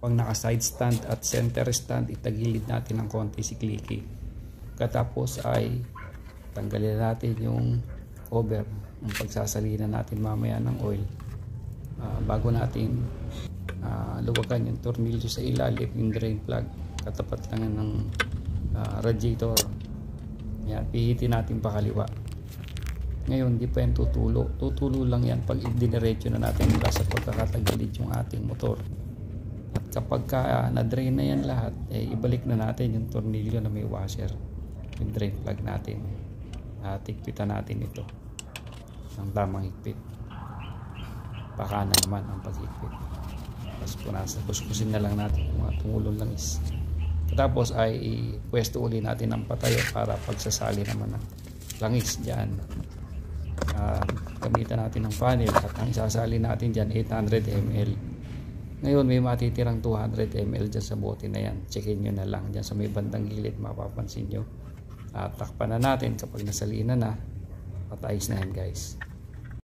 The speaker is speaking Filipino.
pag naka side stand at center stand, itagilid natin ng konti si clicky. Katapos ay tanggalin natin yung cover, yung pagsasalina natin mamaya ng oil, bago natin luwagan yung tornilyo sa ilalim, yung drain plug, katapat lang ng radiator. Yan, pihitin natin pakaliwa. Ngayon di pa yan tutulo lang yan pag idiniretso na natin mula sa pagkakatagilid yung ating motor. At kapag na-drain na yan lahat, ibalik na natin yung tornilyo na may washer, yung drain plug natin. Tikpitan natin ito ng tamang higpit. Pakana naman ang paghigpit. Tapos kuskusin na lang natin yung mga tumulong langis. Tapos ay pwesto uli natin ang patayo para pagsasali naman ng langis dyan. Gamitan natin ng funnel at ang isasali natin dyan 800 ml. Ngayon may matitirang 200 ml dyan sa bote na yan. Checkin nyo na lang dyan sa may bandang gilid, mapapansin nyo. Takpan na natin kapag nasalina na. Patayos na yan guys.